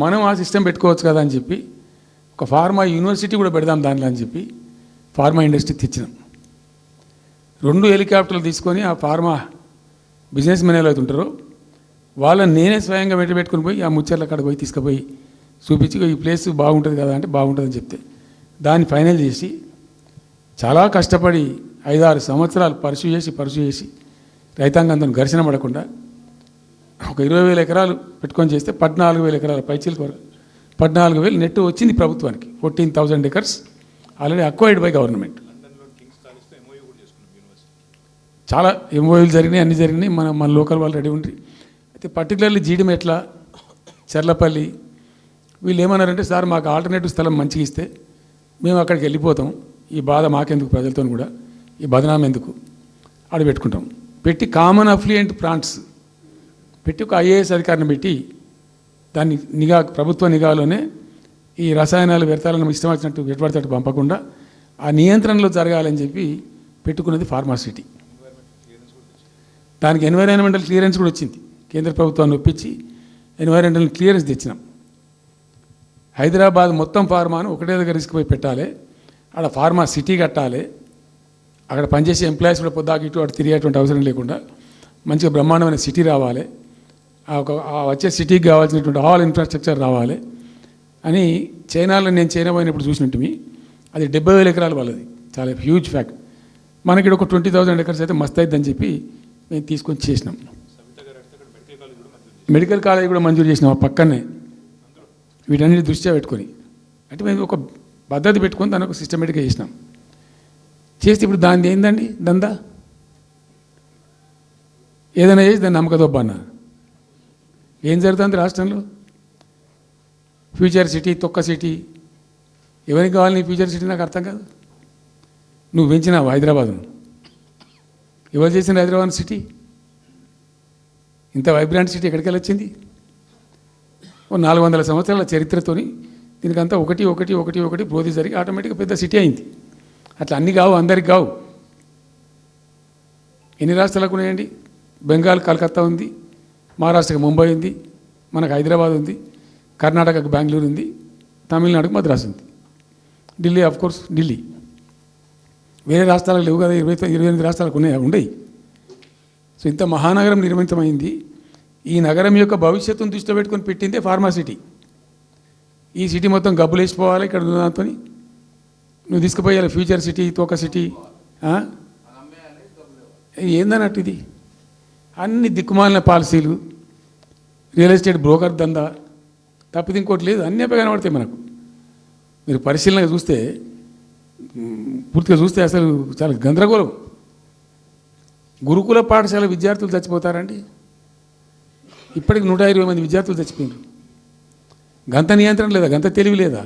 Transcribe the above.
మనం ఆ సిస్టమ్ పెట్టుకోవచ్చు కదా అని చెప్పి ఒక ఫార్మా యూనివర్సిటీ కూడా పెడదాం దానిలో అని చెప్పి ఫార్మా ఇండస్ట్రీ తెచ్చినాం. 2 హెలికాప్టర్లు తీసుకొని ఆ ఫార్మా బిజినెస్ మెన్ ఎలా అవుతుంటారో వాళ్ళని నేనే స్వయంగా పెట్టుకుని పోయి ఆ ముచ్చర్ల కాడ పోయి తీసుకుపోయి చూపించి ఈ ప్లేస్ బాగుంటుంది కదా అంటే బాగుంటుందని చెప్తే దాన్ని ఫైనల్ చేసి చాలా కష్టపడి 5-6 సంవత్సరాలు పర్సూ చేసి రైతాంగంతో ఘర్షణ పడకుండా ఒక 20,000 ఎకరాలు పెట్టుకొని చేస్తే 14,000 ఎకరాల పైచీల కొరకు 14,000 నెట్ వచ్చింది ప్రభుత్వానికి. 14,000 acres already acquired by government. చాలా ఎంఓయూలు జరిగినాయి, అన్నీ జరిగినాయి. మన లోకల్ వాళ్ళు రెడీ ఉండి అయితే పర్టికులర్లీ జీడిమెట్ల చెర్లపల్లి వీళ్ళు ఏమన్నారంటే సార్ మాకు ఆల్టర్నేటివ్ స్థలం మంచిగా ఇస్తే మేము అక్కడికి వెళ్ళిపోతాం, ఈ బాధ మాకెందుకు, ప్రజలతో కూడా ఈ బదనాం ఎందుకు ఆడ పెట్టుకుంటాం. పెట్టి కామన్ అఫ్లుయెంట్ ప్లాంట్స్ పెట్టి ఒక ఐఏఎస్ అధికారిని పెట్టి దాన్ని ప్రభుత్వ నిఘాలోనే ఈ రసాయనాలు వ్యర్థాలను ఇష్టం వచ్చినట్టు ఎటుపడితే పంపకుండా ఆ నియంత్రణలో జరగాలని చెప్పి పెట్టుకున్నది ఫార్మాసిటీ. దానికి ఎన్వైరాన్మెంటల్ క్లియరెన్స్ కూడా వచ్చింది. కేంద్ర ప్రభుత్వాన్ని ఒప్పించి ఎన్వైరాన్మెంటల్ క్లియరెన్స్ తెచ్చినాం. హైదరాబాద్ మొత్తం ఫార్మాను ఒకటే దగ్గర తీసుకుపోయి పెట్టాలి, ఆడ ఫార్మా సిటీ కట్టాలి, అక్కడ పనిచేసే ఎంప్లాయీస్ కూడా పొద్దాకి ఇటు అటు తిరిగేటువంటి అవసరం లేకుండా మంచిగా బ్రహ్మాండమైన సిటీ రావాలి, వచ్చే సిటీకి కావాల్సినటువంటి ఆల్ ఇన్ఫ్రాస్ట్రక్చర్ రావాలి అని చైనాలో నేను చైనా పోయినప్పుడు చూసినట్టు అది 70,000 ఎకరాలు వాళ్ళది, చాలా హ్యూజ్ ఫ్యాక్ట్. మనకి ఒక 20,000 ఎకర్స్ అయితే మస్తు అవుతుందని చెప్పి మేము తీసుకొని చేసినాం. మెడికల్ కాలేజ్ కూడా మంజూరు చేసినాం ఆ పక్కనే. వీటన్నిటి దృష్ట్యా పెట్టుకొని అంటే మేము ఒక పద్ధతి పెట్టుకొని దాన్ని ఒక సిస్టమేటిక్గా చేసినాం. చేస్తే ఇప్పుడు దాన్ని ఏందండి దందా, ఏదైనా చేసి దాన్ని నమ్మకదొబ్బ అన్న ఏం జరుగుతుంది రాష్ట్రంలో? ఫ్యూచర్ సిటీ, తొక్క సిటీ, ఎవరికి కావాలి నీ ఫ్యూచర్ సిటీ నాకు అర్థం కాదు. నువ్వు పెంచినావు హైదరాబాద్ను, ఎవరు చేసిన హైదరాబాద్ సిటీ? ఇంత వైబ్రాంట్ సిటీ ఎక్కడికి వెళ్ళొచ్చింది? 400 సంవత్సరాల చరిత్రతోని దీనికంతా ఒకటి బోధి జరిగి ఆటోమేటిక్గా పెద్ద సిటీ అయింది. అట్లా అన్నీ కావు, అందరికి కావు. ఎన్ని రాష్ట్రాలకు ఉన్నాయండి? బెంగాల్ కలకత్తా ఉంది, మహారాష్ట్రకి ముంబై ఉంది, మనకు హైదరాబాద్ ఉంది, కర్ణాటకకు బెంగళూరు ఉంది, తమిళనాడుకు మద్రాసు ఉంది, ఢిల్లీ కోర్స్ ఢిల్లీ. వేరే రాష్ట్రాలకు లేవు కదా, 28 రాష్ట్రాలకు ఉండయి. సో ఇంత మహానగరం నిర్మితమైంది. ఈ నగరం యొక్క భవిష్యత్తును దృష్టిలో పెట్టుకొని పెట్టిందే ఫార్మాసిటీ. ఈ సిటీ మొత్తం గబ్బులు వేసిపోవాలి ఇక్కడ దాంతో, నువ్వు తీసుకుపోయాలి ఫ్యూచర్ సిటీ, తోక సిటీ ఏందన్నట్టు. ఇది అన్ని దిక్కుమాలిన పాలసీలు, రియల్ ఎస్టేట్ బ్రోకర్ దందా తప్పితే ఇంకోటి లేదు. అన్నీ కనబడతాయి మనకు. మీరు పరిశీలనగా చూస్తే, పూర్తిగా చూస్తే అసలు చాలా గందరగోళం. గురుకుల పాఠశాల విద్యార్థులు చచ్చిపోతారండి. ఇప్పటికి 120 మంది విద్యార్థులు చచ్చిపోయినారు. గంత నియంత్రణ లేదా, గంత తెలివి లేదా?